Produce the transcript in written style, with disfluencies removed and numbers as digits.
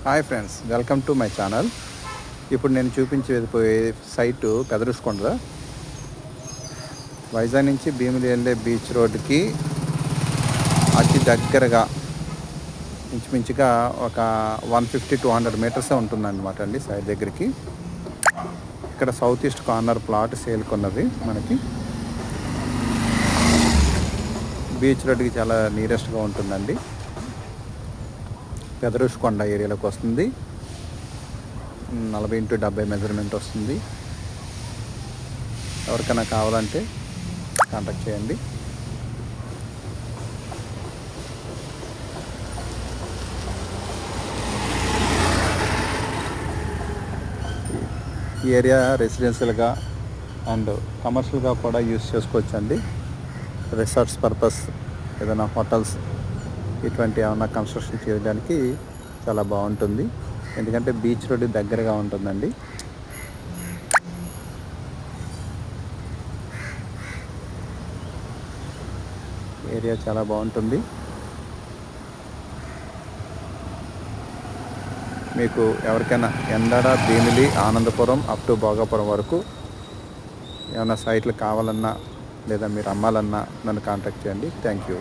Hi friends, welcome to my channel. ఇప్పుడు నేను చూపించబోయే సైటు పెదరుసుకొండ. వైజాగ్ నుంచి భీమిలి వెళ్ళే బీచ్ రోడ్డుకి అతి దగ్గరగా ఇంచుమించుగా ఒక 150-200 మీటర్సే ఉంటుందన్నమాట అండి సైడ్ దగ్గరికి. ఇక్కడ సౌత్ ఈస్ట్ కార్నర్ ప్లాట్ సేల్కొన్నది మనకి. బీచ్ రోడ్డుకి చాలా నియరెస్ట్గా ఉంటుందండి. పెదరుసుకొండ ఏరియాలోకి వస్తుంది. 40x70 మెజర్మెంట్ వస్తుంది. ఎవరికైనా కావాలంటే కాంటాక్ట్ చేయండి. ఈ ఏరియా రెసిడెన్షియల్గా అండ్ కమర్షియల్గా కూడా యూస్ చేసుకోవచ్చండి. రిసార్ట్స్ పర్పస్, ఏదైనా హోటల్స్ ఇటువంటి ఏమన్నా కన్స్ట్రక్షన్ చేయడానికి చాలా బాగుంటుంది. ఎందుకంటే బీచ్ రోడ్డు దగ్గరగా ఉంటుందండి. ఏరియా చాలా బాగుంటుంది. మీకు ఎవరికైనా ఎండాడ, భీమిలి, ఆనందపురం అప్ టు భోగాపురం వరకు ఏమైనా సైట్లు కావాలన్నా లేదా మీరు అమ్మాలన్నా నన్ను కాంటాక్ట్ చేయండి. Thank you.